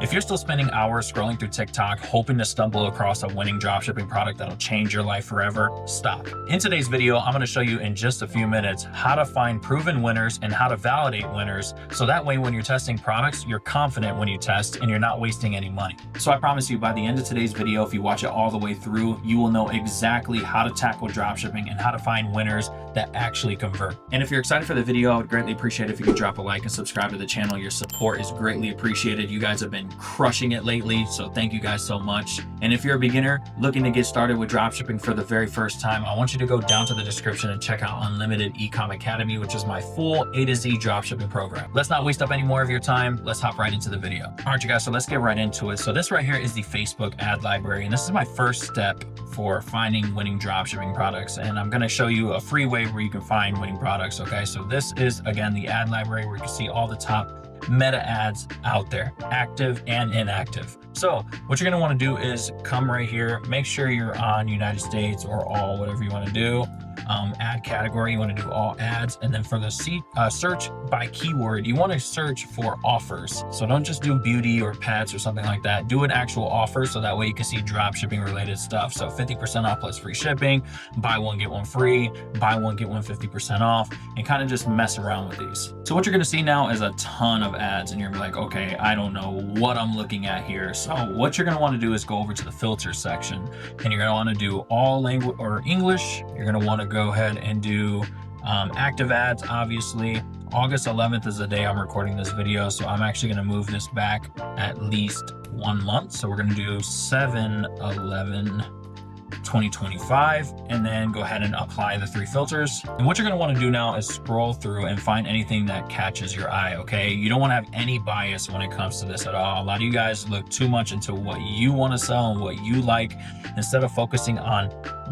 If you're still spending hours scrolling through TikTok, hoping to stumble across a winning dropshipping product that'll change your life forever, stop. In today's video, I'm gonna show you in just a few minutes how to find proven winners and how to validate winners. So that way, when you're testing products, you're confident when you test and you're not wasting any money. So I promise you, by the end of today's video, if you watch it all the way through, you will know exactly how to tackle dropshipping and how to find winners that actually convert. And if you're excited for the video, I would greatly appreciate it if you could drop a like and subscribe to the channel. Your support is greatly appreciated. You guys have been crushing it lately, so thank you guys so much. And if you're a beginner looking to get started with dropshipping for the very first time, I want you to go down to the description and check out Unlimited Ecom Academy, which is my full A to Z dropshipping program. Let's not waste up any more of your time. Let's hop right into the video. All right, you guys, so let's get right into it. So this right here is the Facebook ad library, and this is my first step for finding winning dropshipping products. And I'm gonna show you a free way where you can find winning products, okay? So this is, again, the ad library where you can see all the top meta ads out there, active and inactive. So what you're gonna wanna do is come right here, make sure you're on United States or all, whatever you wanna do. Ad category, you want to do all ads, and then for the search by keyword, you want to search for offers. So don't just do beauty or pets or something like that. Do an actual offer, so that way you can see drop shipping related stuff. So 50% off plus free shipping, buy one get one free, buy one get one 50% off, and kind of just mess around with these. So what you're going to see now is a ton of ads, and you're like, okay, I don't know what I'm looking at here. So what you're going to want to do is go over to the filter section, and you're going to want to do all language or English. You're going to want to go ahead and do active ads. Obviously, August 11th is the day I'm recording this video, so I'm actually going to move this back at least 1 month. So we're going to do 7/11/2025, and then go ahead and apply the 3 filters. And what you're going to want to do now is scroll through and find anything that catches your eye, okay? You don't want to have any bias when it comes to this at all. A lot of you guys look too much into what you want to sell and what you like, instead of focusing on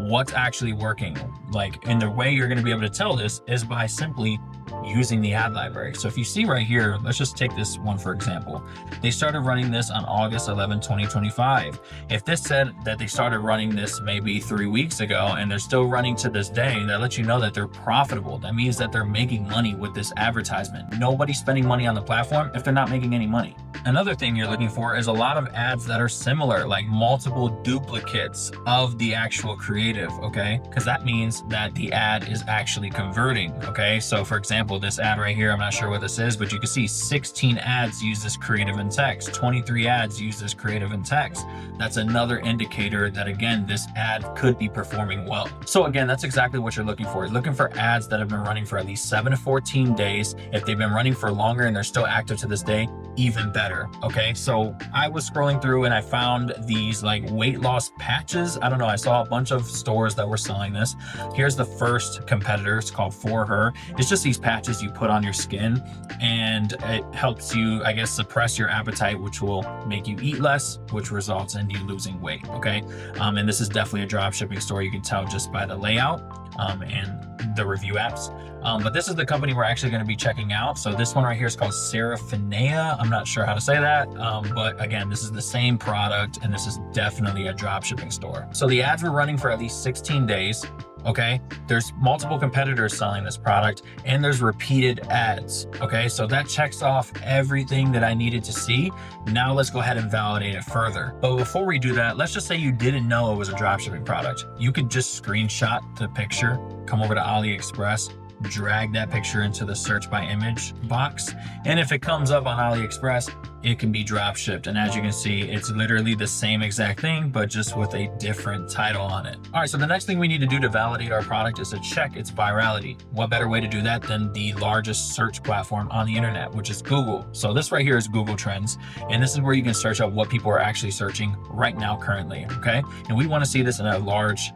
what's actually working. Like, and the way you're going to be able to tell this is by simply using the ad library. So if you see right here, let's just take this one for example. They started running this on August 11, 2025. If this said that they started running this maybe 3 weeks ago and they're still running to this day, that lets you know that they're profitable. That means that they're making money with this advertisement. Nobody's spending money on the platform if they're not making any money. Another thing you're looking for is a lot of ads that are similar, like multiple duplicates of the actual creative, okay? Because that means that the ad is actually converting, okay? So for example, this ad right here, I'm not sure what this is, but you can see 16 ads use this creative in text, 23 ads use this creative in text. That's another indicator that, again, this ad could be performing well. So again, that's exactly what you're looking for. You're looking for ads that have been running for at least 7 to 14 days. If they've been running for longer and they're still active to this day, even better, okay? So I was scrolling through and I found these like weight loss patches. I don't know, I saw a bunch of stores that were selling this. Here's the first competitor, it's called For Her. It's just these patches you put on your skin, and it helps you, I guess, suppress your appetite, which will make you eat less, which results in you losing weight, okay? And this is definitely a drop shipping store. You can tell just by the layout and the review apps. But this is the company we're actually going to be checking out. So this one right here is called Seraphinea. I'm not sure how to say that, but again, this is the same product, and this is definitely a drop shipping store. So the ads were running for at least 16 days. Okay, there's multiple competitors selling this product, and there's repeated ads. Okay, so that checks off everything that I needed to see. Now let's go ahead and validate it further. But before we do that, let's just say you didn't know it was a dropshipping product. You could just screenshot the picture, come over to AliExpress, drag that picture into the search by image box, and if it comes up on AliExpress, it can be drop shipped. And as you can see, it's literally the same exact thing, but just with a different title on it. All right, so the next thing we need to do to validate our product is to check its virality. What better way to do that than the largest search platform on the internet, which is Google. So this right here is Google Trends, and this is where you can search up what people are actually searching right now currently, okay? And we want to see this in a large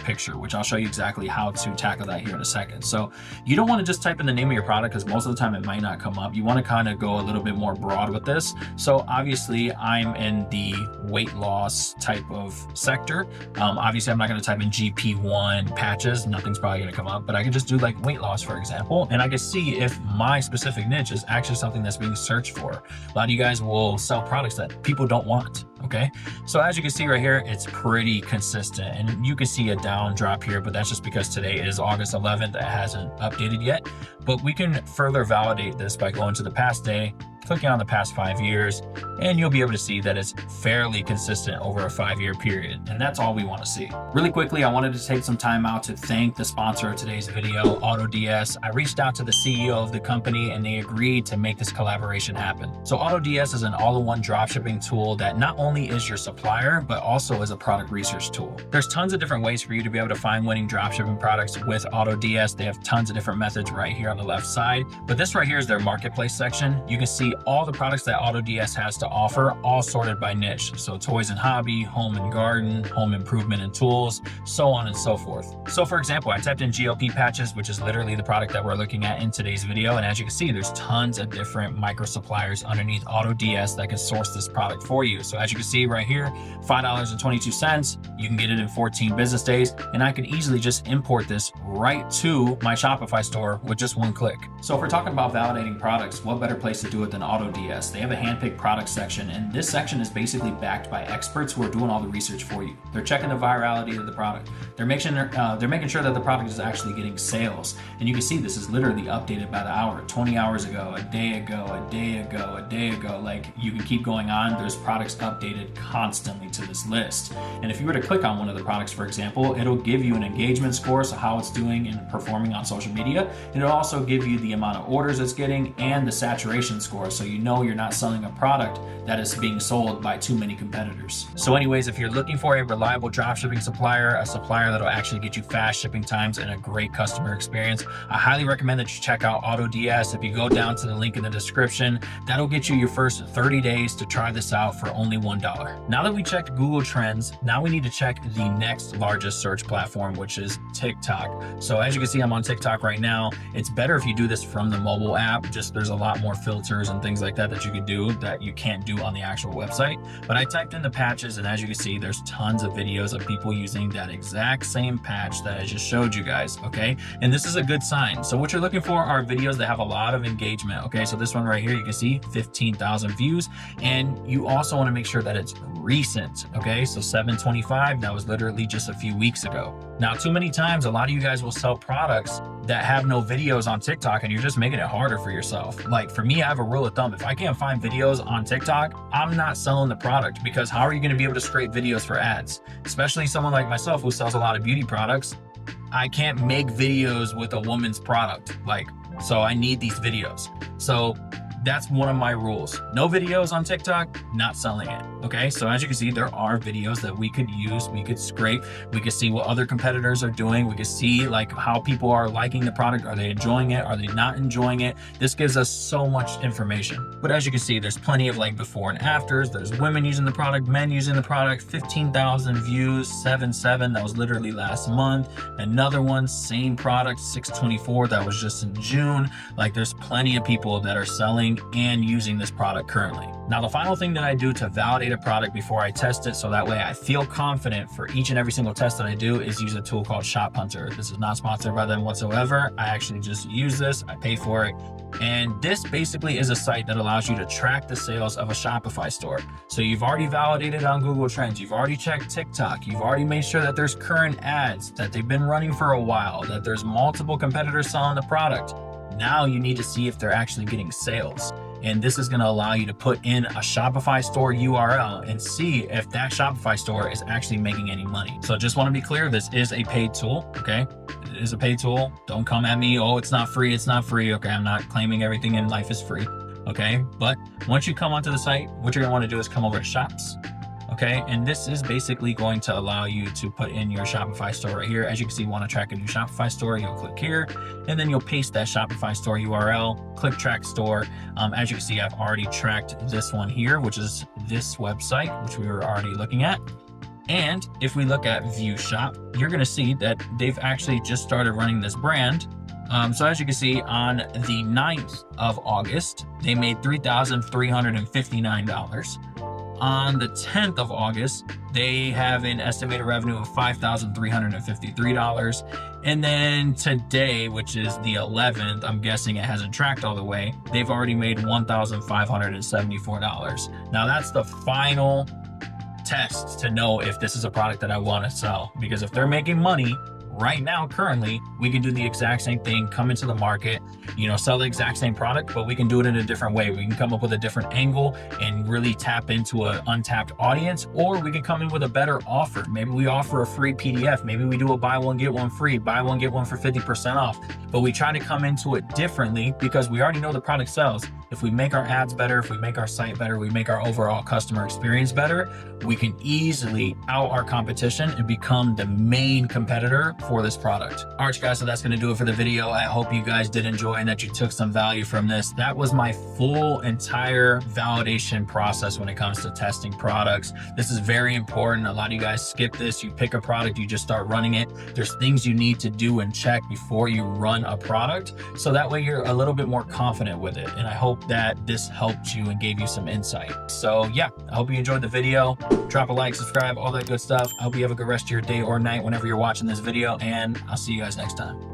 picture, which I'll show you exactly how to tackle that here in a second. So you don't want to just type in the name of your product, because most of the time it might not come up. You want to kind of go a little bit more broad with this. So obviously I'm in the weight loss type of sector. Obviously I'm not going to type in GP1 patches. Nothing's probably going to come up, but I can just do like weight loss, for example, and I can see if my specific niche is actually something that's being searched for. A lot of you guys will sell products that people don't want. Okay, so as you can see right here, it's pretty consistent, and you can see a down drop here, but that's just because today is August 11th. It hasn't updated yet, but we can further validate this by going to the past day, clicking on the past 5 years, and you'll be able to see that it's fairly consistent over a 5-year period. And that's all we want to see. Really quickly, I wanted to take some time out to thank the sponsor of today's video, AutoDS. I reached out to the CEO of the company and they agreed to make this collaboration happen. So AutoDS is an all-in-one dropshipping tool that not only is your supplier, but also is a product research tool. There's tons of different ways for you to be able to find winning dropshipping products with AutoDS. They have tons of different methods right here on the left side, but this right here is their marketplace section. You can see all the products that AutoDS has to offer, all sorted by niche. So toys and hobby, home and garden, home improvement and tools, so on and so forth. So for example, I typed in GLP patches, which is literally the product that we're looking at in today's video. And as you can see, there's tons of different micro suppliers underneath AutoDS that can source this product for you. So as you can see right here, $5.22, you can get it in 14 business days. And I can easily just import this right to my Shopify store with just one click. So if we're talking about validating products, what better place to do it than AutoDS? They have a handpicked product section, and this section is basically backed by experts who are doing all the research for you. They're checking the virality of the product. They're making sure that the product is actually getting sales. And you can see this is literally updated by the hour, 20 hours ago, a day ago, a day ago, a day ago. Like, you can keep going on. There's products updated constantly to this list. And if you were to click on one of the products, for example, it'll give you an engagement score, so how it's doing and performing on social media. And it'll also give you the amount of orders it's getting and the saturation score, so you know you're not selling a product that is being sold by too many competitors. So anyways, if you're looking for a reliable dropshipping supplier, a supplier that'll actually get you fast shipping times and a great customer experience, I highly recommend that you check out AutoDS. If you go down to the link in the description, that'll get you your first 30 days to try this out for only $1. Now that we checked Google Trends, now we need to check the next largest search platform, which is TikTok. So as you can see, I'm on TikTok right now. It's better if you do this from the mobile app. Just there's a lot more filters and things like that that you could do that you can't do on the actual website. But I typed in the patches, and as you can see, there's tons of videos of people using that exact same patch that I just showed you guys, okay? And this is a good sign. So what you're looking for are videos that have a lot of engagement, okay? So this one right here, you can see 15,000 views, and you also want to make sure that it's recent, okay? So 7/25, that was literally just a few weeks ago. Now, too many times, a lot of you guys will sell products that have no videos on TikTok, and you're just making it harder for yourself. Like for me, I have a rule of thumb. If I can't find videos on TikTok, I'm not selling the product, because how are you going to be able to scrape videos for ads? Especially someone like myself who sells a lot of beauty products. I can't make videos with a woman's product. So I need these videos. So that's one of my rules. No videos on TikTok, not selling it, okay? So as you can see, there are videos that we could use, we could scrape, we could see what other competitors are doing, we could see like how people are liking the product, are they enjoying it, are they not enjoying it? This gives us so much information. But as you can see, there's plenty of like before and afters, there's women using the product, men using the product, 15,000 views, 7/7, that was literally last month. Another one, same product, 6/24, that was just in June. Like there's plenty of people that are selling and using this product currently. Now, the final thing that I do to validate a product before I test it, so that way I feel confident for each and every single test that I do, is use a tool called Shop Hunter. This is not sponsored by them whatsoever. I actually just use this, I pay for it. And this basically is a site that allows you to track the sales of a Shopify store. So you've already validated on Google Trends, you've already checked TikTok, you've already made sure that there's current ads, that they've been running for a while, that there's multiple competitors selling the product. Now you need to see if they're actually getting sales. And this is going to allow you to put in a Shopify store URL and see if that Shopify store is actually making any money. So just want to be clear, this is a paid tool, okay? It is a paid tool. Don't come at me, oh, it's not free, it's not free. Okay, I'm not claiming everything in life is free, okay? But once you come onto the site, what you're going to want to do is come over to Shops. Okay, and this is basically going to allow you to put in your Shopify store right here. As you can see, you want to track a new Shopify store, you'll click here, and then you'll paste that Shopify store URL, click track store. As you can see, I've already tracked this one here, which is this website, which we were already looking at. And if we look at view shop, you're going to see that they've actually just started running this brand. So as you can see, on the 9th of August, they made $3,359. On the 10th of August, they have an estimated revenue of $5,353. And then today, which is the 11th, I'm guessing it hasn't tracked all the way, they've already made $1,574. Now that's the final test to know if this is a product that I want to sell, because if they're making money right now, currently, we can do the exact same thing, come into the market, you know, sell the exact same product, but we can do it in a different way. We can come up with a different angle and really tap into an untapped audience, or we can come in with a better offer. Maybe we offer a free PDF. Maybe we do a buy one, get one free, buy one, get one for 50% off, but we try to come into it differently because we already know the product sells. If we make our ads better, if we make our site better, we make our overall customer experience better, we can easily out our competition and become the main competitor for this product. All right, guys, so that's gonna do it for the video. I hope you guys did enjoy and that you took some value from this. That was my full entire validation process when it comes to testing products. This is very important. A lot of you guys skip this. You pick a product, you just start running it. There's things you need to do and check before you run a product, so that way you're a little bit more confident with it. And I hope that this helped you and gave you some insight. So yeah, I hope you enjoyed the video. Drop a like, subscribe, all that good stuff. I hope you have a good rest of your day or night whenever you're watching this video, and I'll see you guys next time.